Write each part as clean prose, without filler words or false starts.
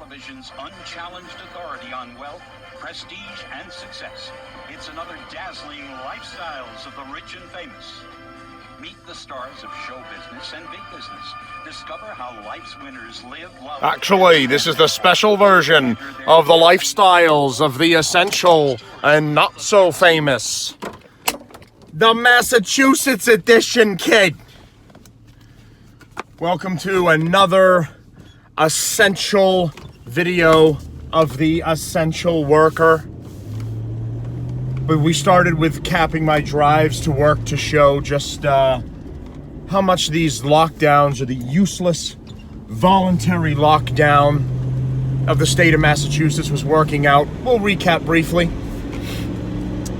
television's unchallenged authority on wealth, prestige, and success. It's another dazzling Lifestyles of the Rich and Famous. Meet the stars of show business and big business. Discover how life's winners live, love... Actually, this is the special version of the Lifestyles of the Essential and Not So Famous. The Massachusetts edition, kid. Welcome to another essential video of the essential worker. But we started with capping my drives to work to show just how much these lockdowns, or the useless voluntary lockdown of the state of Massachusetts, was working out. We'll recap briefly.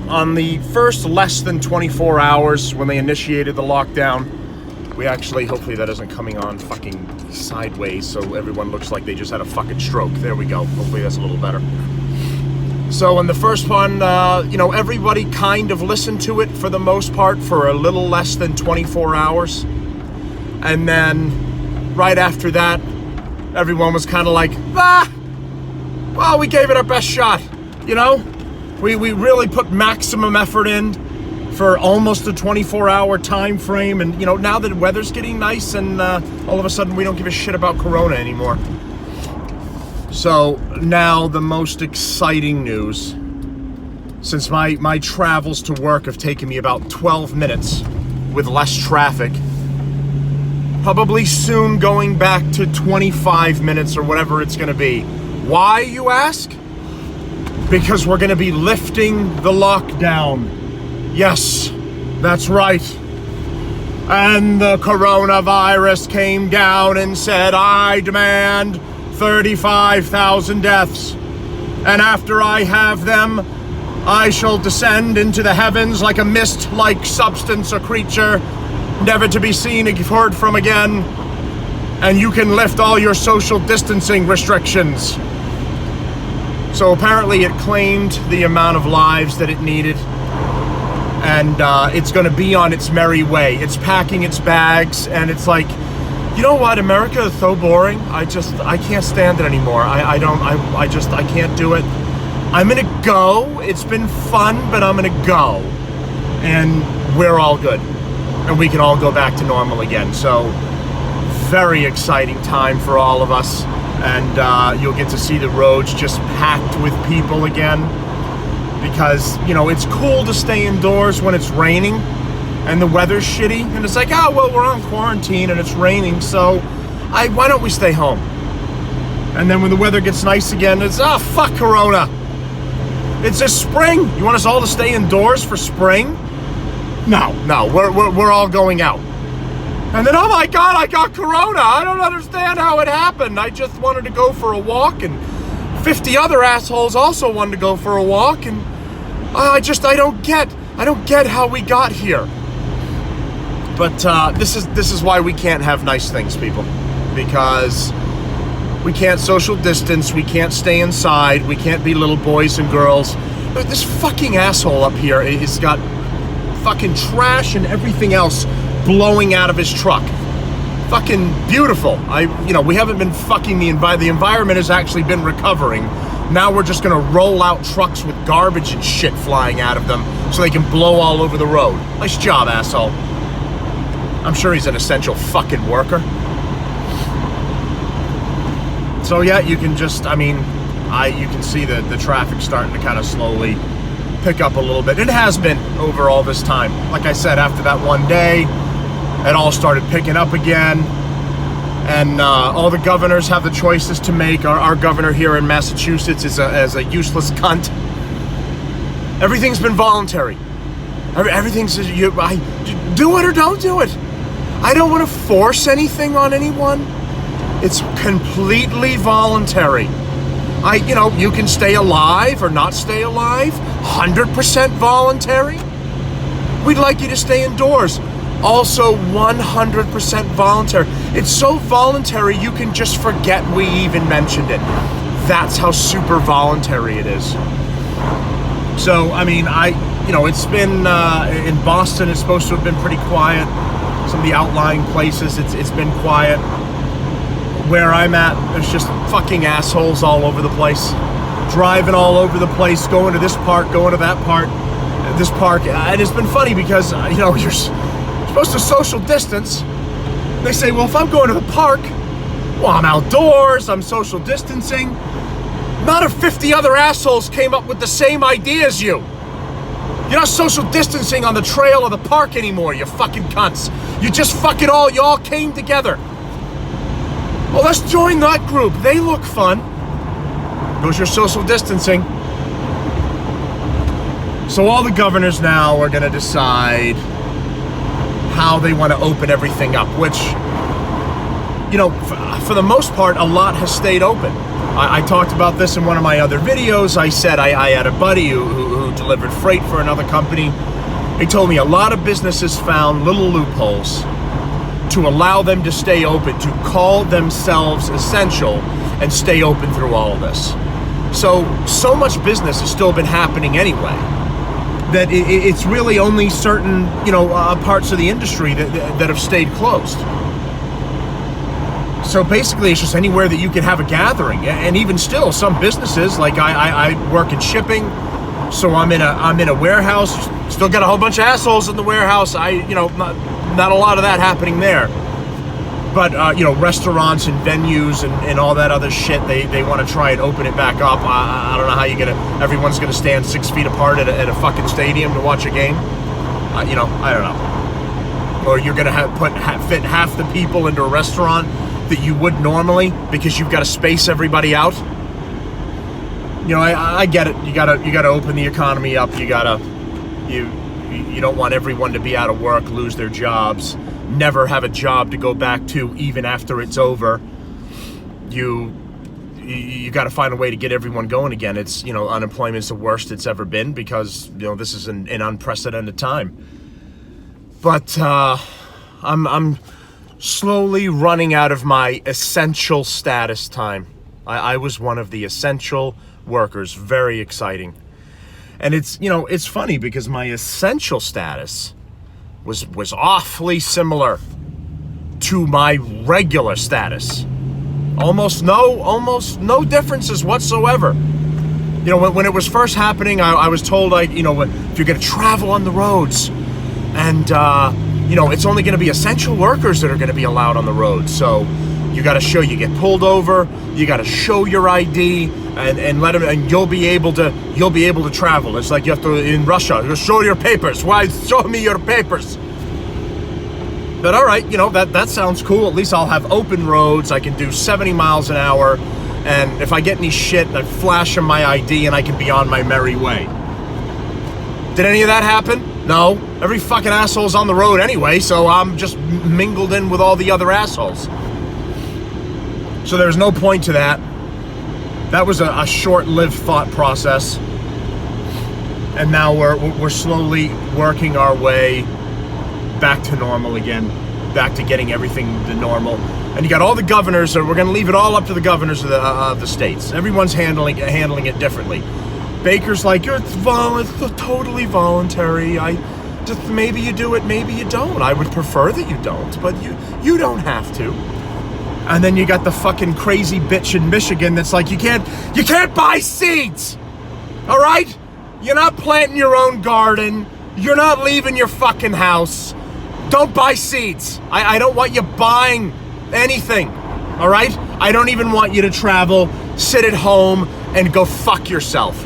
On the first less than 24 hours when they initiated the lockdown, we actually, hopefully that isn't coming on fucking sideways so everyone looks like they just had a fucking stroke. There we go. Hopefully that's a little better. So in the first one, everybody kind of listened to it for the most part for a little less than 24 hours. And then right after that, everyone was kind of like, well, we gave it our best shot, you know? We really put maximum effort in for almost a 24-hour time frame. And, now that the weather's getting nice and all of a sudden we don't give a shit about Corona anymore. So now the most exciting news, since my travels to work have taken me about 12 minutes with less traffic, probably soon going back to 25 minutes or whatever it's going to be. Why, you ask? Because we're going to be lifting the lockdown. Yes, that's right. And the coronavirus came down and said, I demand 35,000 deaths. And after I have them, I shall descend into the heavens like a mist-like substance or creature, never to be seen or heard from again. And you can lift all your social distancing restrictions. So apparently it claimed the amount of lives that it needed. And it's going to be on its merry way. It's packing its bags, and it's like, you know what? America is so boring. I can't stand it anymore. I can't do it. I'm going to go. It's been fun, but I'm going to go. And we're all good. And we can all go back to normal again. So, very exciting time for all of us. And you'll get to see the roads just packed with people again. Because, it's cool to stay indoors when it's raining and the weather's shitty. And it's like, we're on quarantine and it's raining, so why don't we stay home? And then when the weather gets nice again, it's, fuck Corona. It's just spring. You want us all to stay indoors for spring? No, we're all going out. And then, oh my God, I got Corona. I don't understand how it happened. I just wanted to go for a walk, and 50 other assholes also wanted to go for a walk, and I don't get how we got here. But this is why we can't have nice things, people, because we can't social distance, we can't stay inside, we can't be little boys and girls. This fucking asshole up here has got fucking trash and everything else blowing out of his truck. Fucking beautiful. We haven't been fucking the environment has actually been recovering. Now we're just gonna roll out trucks with garbage and shit flying out of them so they can blow all over the road. Nice job, asshole. I'm sure he's an essential fucking worker. So yeah, you can just, you can see the traffic starting to kind of slowly pick up a little bit. It has been over all this time. Like I said, after that one day, it all started picking up again, and all the governors have the choices to make. Our governor here in Massachusetts is a useless cunt. Everything's been voluntary. Everything's do it or don't do it. I don't want to force anything on anyone. It's completely voluntary. You can stay alive or not stay alive. 100% voluntary. We'd like you to stay indoors. Also 100% voluntary. It's so voluntary you can just forget we even mentioned it. That's how super voluntary it is. So, it's been, in Boston, it's supposed to have been pretty quiet. Some of the outlying places, it's been quiet. where I'm at, there's just fucking assholes all over the place. Driving all over the place, going to this park, going to that park, this park. And it's been funny because, you're supposed to social distance. They say, well, if I'm going to the park, well, I'm outdoors, I'm social distancing. Not if 50 other assholes came up with the same idea as you. You're not social distancing on the trail or the park anymore, you fucking cunts. You just you all came together. Well, let's join that group. They look fun. Goes your social distancing. So all the governors now are going to decide how they want to open everything up, which, for the most part, a lot has stayed open. I talked about this in one of my other videos. I said I had a buddy who delivered freight for another company. He told me a lot of businesses found little loopholes to allow them to stay open, to call themselves essential and stay open through all of this. So much business has still been happening anyway, that it's really only certain, parts of the industry that have stayed closed. So basically, it's just anywhere that you can have a gathering, and even still, some businesses, like I work in shipping, so I'm in a warehouse. Still got a whole bunch of assholes in the warehouse. Not a lot of that happening there, but restaurants and venues and all that other shit. They want to try and open it back up. I don't know how everyone's gonna stand 6 feet apart at a fucking stadium to watch a game. I don't know. Or you're gonna fit half the people into a restaurant that you would normally because you've got to space everybody out. I get it. You gotta open the economy up. You don't want everyone to be out of work, lose their jobs, never have a job to go back to even after it's over. You got to find a way to get everyone going again. It's unemployment's the worst it's ever been because this is an unprecedented time. But I'm slowly running out of my essential status time. I was one of the essential workers. Very exciting. And it's funny because my essential status was awfully similar to my regular status. Almost no differences whatsoever. When it was first happening, I was told, if you're going to travel on the roads, and it's only going to be essential workers that are going to be allowed on the road. So you got to show you get pulled over. You got to show your ID and let them, and you'll be able to travel. It's like you have to in Russia. You show your papers. Why? Show me your papers. But all right, that sounds cool. At least I'll have open roads. I can do 70 miles an hour, and if I get any shit, I flash them my ID, and I can be on my merry way. Did any of that happen? No. Every fucking asshole's on the road anyway, so I'm just mingled in with all the other assholes. So there's no point to that. That was a short-lived thought process. And now we're slowly working our way back to normal again. Back to getting everything to normal. And you got all the governors, we're going to leave it all up to the governors of the states. Everyone's handling it differently. Baker's like, it's totally voluntary. Maybe you do it, maybe you don't. I would prefer that you don't, but you don't have to. And then you got the fucking crazy bitch in Michigan that's like, you can't buy seeds. All right? You're not planting your own garden. You're not leaving your fucking house. Don't buy seeds. I don't want you buying anything. All right? I don't even want you to travel, sit at home, and go fuck yourself.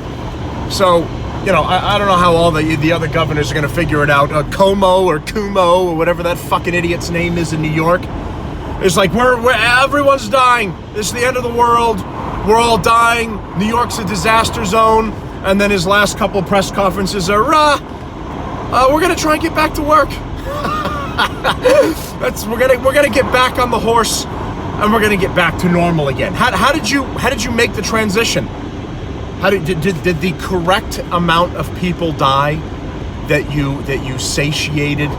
So, I don't know how all the other governors are going to figure it out. Como or Kumo or whatever that fucking idiot's name is in New York. It's like, everyone's dying. This is the end of the world. We're all dying. New York's a disaster zone. And then his last couple press conferences are, we're going to try and get back to work. We're gonna get back on the horse, and we're gonna get back to normal again. How did you make the transition? Did the correct amount of people die that you satiated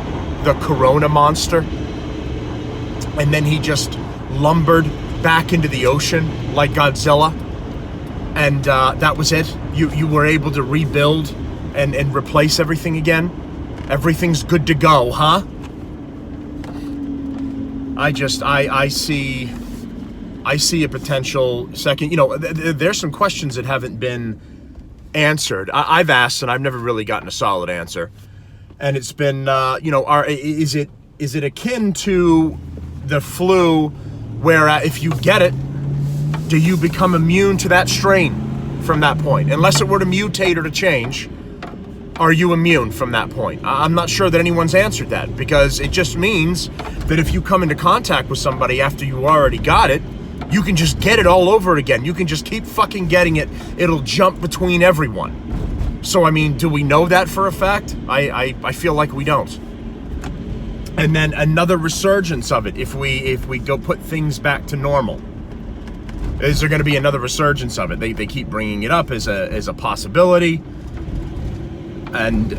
the corona monster, and then he just lumbered back into the ocean like Godzilla, and that was it? You were able to rebuild and replace everything again? Everything's good to go, huh? I see I see a potential second. You know, there's some questions that haven't been answered. I've asked, and I've never really gotten a solid answer. And it's been, you know, is it akin to the flu, where if you get it, do you become immune to that strain from that point? Unless it were to mutate or to change, are you immune from that point? I'm not sure that anyone's answered that, because it just means that if you come into contact with somebody after you already got it, you can just get it all over again. You can just keep fucking getting it. It'll jump between everyone. So, I mean, do we know that for a fact? I feel like we don't. And then another resurgence of it if we go put things back to normal. Is there going to be another resurgence of it? They keep bringing it up as a possibility. And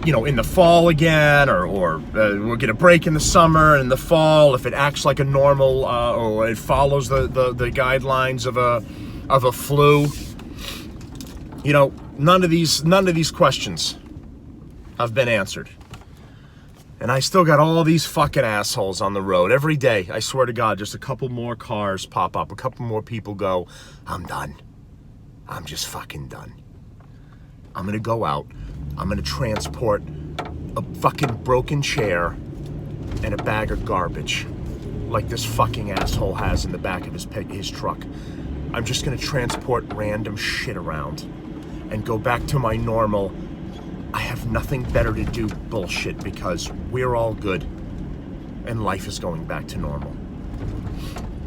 you know, in the fall again, or we'll get a break in the summer and in the fall if it acts like a normal, or it follows the guidelines of a flu. You know, none of these questions have been answered. And I still got all these fucking assholes on the road every day. I swear to God, just a couple more cars pop up, a couple more people go, I'm done. I'm just fucking done. I'm gonna go out. I'm gonna transport a fucking broken chair and a bag of garbage like this fucking asshole has in the back of his truck. I'm just gonna transport random shit around and go back to my normal, I have nothing better to do bullshit, because we're all good and life is going back to normal.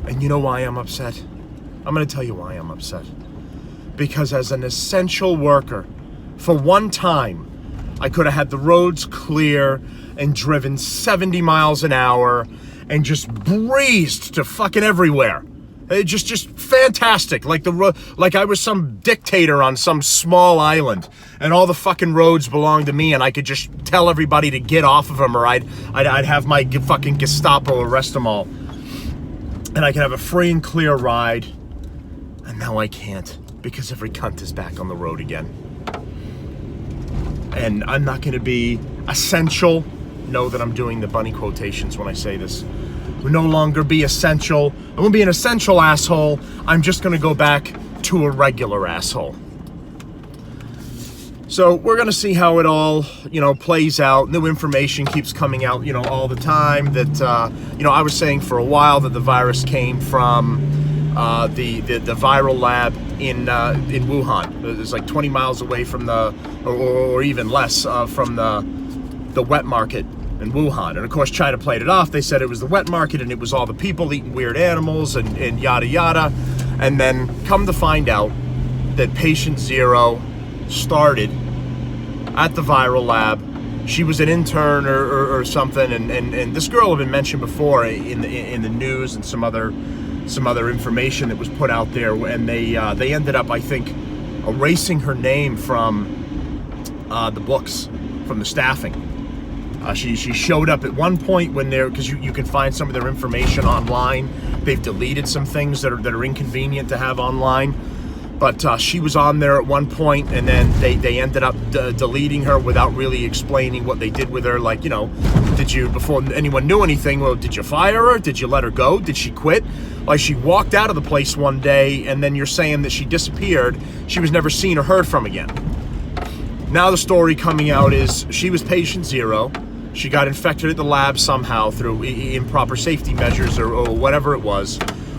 And you know why I'm upset? I'm gonna tell you why I'm upset. Because as an essential worker, for one time, I could have had the roads clear and driven 70 miles an hour and just breezed to fucking everywhere. Just fantastic. Like I was some dictator on some small island, and all the fucking roads belonged to me, and I could just tell everybody to get off of them, or I'd have my fucking Gestapo arrest them all, and I could have a free and clear ride. And now I can't, because every cunt is back on the road again. And I'm not going to be essential. Know that I'm doing the bunny quotations when I say this. Will no longer be essential. I won't be an essential asshole. I'm just going to go back to a regular asshole. So we're going to see how it all, you know, plays out. New information keeps coming out, you know, all the time. That, you know, I was saying for a while that the virus came from the viral lab in Wuhan. It's like 20 miles away from or even less from the wet market in Wuhan. And of course China played it off. They said it was the wet market and it was all the people eating weird animals and yada yada. And then come to find out that patient 0 started at the viral lab. She was an intern or something, and this girl had been mentioned before in the news and some other information that was put out there, and they ended up, I think, erasing her name from the books, from the staffing. She showed up at one point when because you can find some of their information online. They've deleted some things that are inconvenient to have online, but she was on there at one point, and then they ended up deleting her without really explaining what they did with her. Like, you know, before anyone knew anything, well, did you fire her? Did you let her go? Did she quit? Like, she walked out of the place one day, and then you're saying that she disappeared. She was never seen or heard from again. Now the story coming out is she was patient 0. She got infected at the lab somehow through improper safety measures or whatever it was.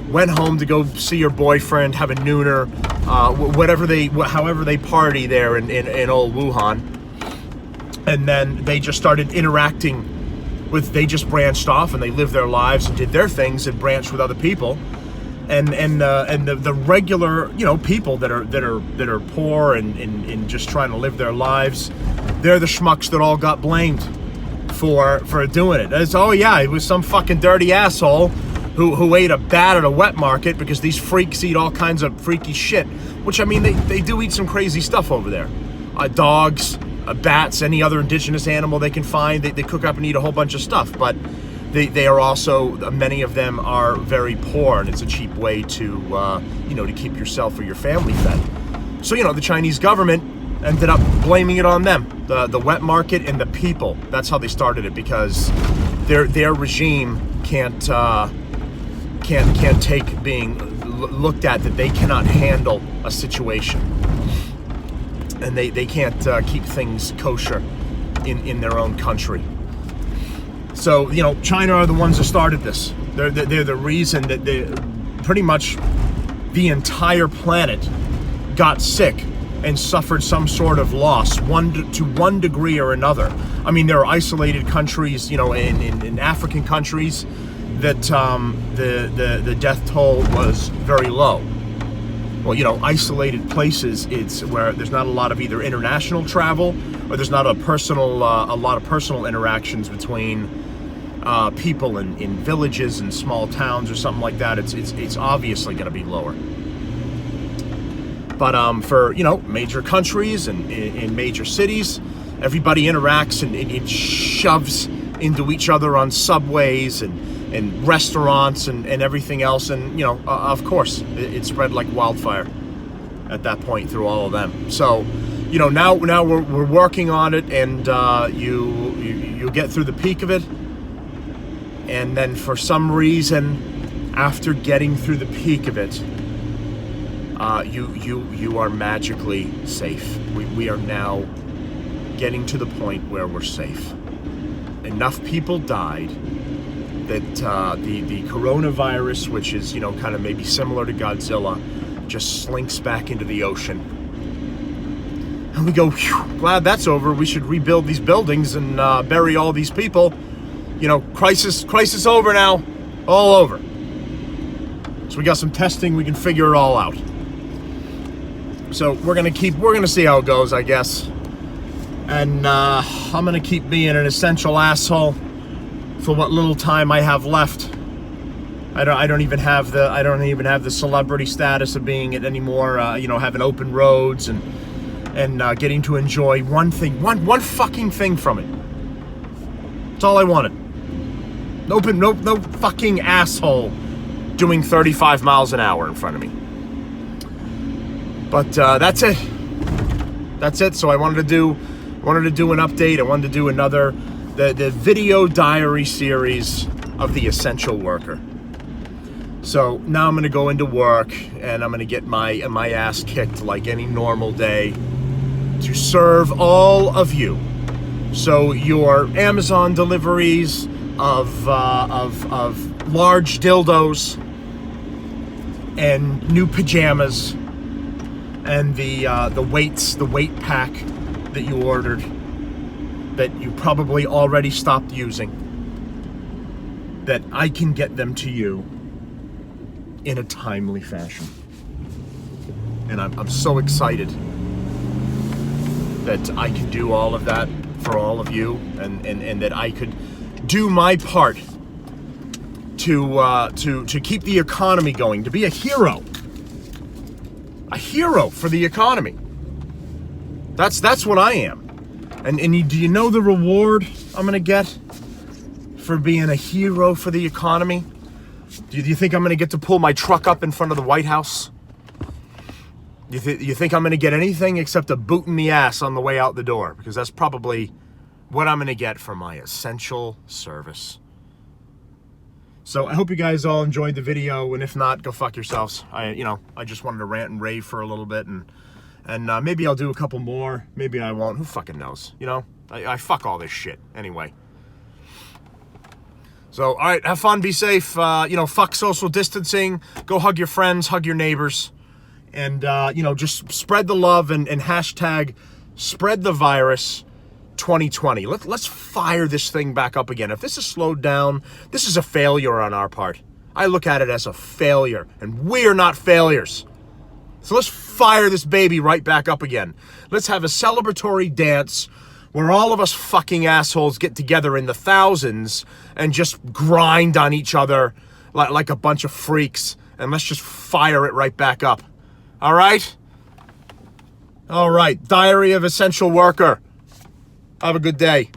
Went home to go see her boyfriend, have a nooner, however they party there in old Wuhan. And then they just started interacting they just branched off and they lived their lives and did their things and branched with other people. And the regular, you know, people that are poor and just trying to live their lives, they're the schmucks that all got blamed for doing it. It's, oh yeah, it was some fucking dirty asshole who ate a bat at a wet market, because these freaks eat all kinds of freaky shit. Which, I mean, they do eat some crazy stuff over there. Dogs, bats, any other indigenous animal they can find, they cook up and eat a whole bunch of stuff. But they are also, many of them are very poor, and it's a cheap way to, you know, to keep yourself or your family fed. So, you know, the Chinese government ended up blaming it on them, the wet market and the people. That's how they started it, because their regime can't can't take being looked at, that they cannot handle a situation, and they can't keep things kosher in their own country. So, you know, China are the ones that started this. They're the reason that pretty much the entire planet got sick and suffered some sort of loss, to one degree or another. I mean, there are isolated countries, you know, in African countries, that the death toll was very low. Well, you know, isolated places, it's where there's not a lot of either international travel, or there's not a lot of personal interactions between people in villages and small towns or something like that. It's obviously going to be lower. But for, you know, major countries and in major cities, everybody interacts and it shoves into each other on subways and restaurants and everything else. And, you know, of course, it spread like wildfire at that point through all of them. So, you know, now we're working on it, and you get through the peak of it. And then for some reason, after getting through the peak of it, you are magically safe. We are now getting to the point where we're safe. Enough people died that the coronavirus, which is, you know, kind of maybe similar to Godzilla, just slinks back into the ocean. And we go, whew, glad that's over. We should rebuild these buildings and bury all these people. You know, crisis over now, all over. So we got some testing, we can figure it all out. So we're gonna see how it goes, I guess. And I'm gonna keep being an essential asshole for what little time I have left. I don't even have the celebrity status of being it anymore. You know, having open roads and getting to enjoy one fucking thing from it. That's all I wanted. No fucking asshole doing 35 miles an hour in front of me. But that's it. That's it. So I wanted to do an update. I wanted to do the video diary series of the essential worker. So now I'm going to go into work, and I'm going to get my ass kicked like any normal day to serve all of you. So your Amazon deliveries of large dildos and new pajamas and the weight pack that you ordered that you probably already stopped using, that I can get them to you in a timely fashion. And I'm so excited that I can do all of that for all of you, and that I could do my part to keep the economy going, to be a hero for the economy. That's what I am. And do you know the reward I'm gonna get for being a hero for the economy? Do you think I'm gonna get to pull my truck up in front of the White House? You think I'm gonna get anything except a boot in the ass on the way out the door? Because that's probably what I'm gonna get for my essential service. So I hope you guys all enjoyed the video, and if not, go fuck yourselves. I just wanted to rant and rave for a little bit, and maybe I'll do a couple more. Maybe I won't. Who fucking knows? You know, I fuck all this shit anyway. So, all right, have fun, be safe. Fuck social distancing. Go hug your friends, hug your neighbors, and just spread the love and hashtag spread the virus 2020. Let's fire this thing back up again. If this is slowed down, this is a failure on our part. I look at it as a failure, and we're not failures. So let's fire this baby right back up again. Let's have a celebratory dance where all of us fucking assholes get together in the thousands and just grind on each other like a bunch of freaks, and let's just fire it right back up. All right? All right, Diary of Essential Worker. Have a good day.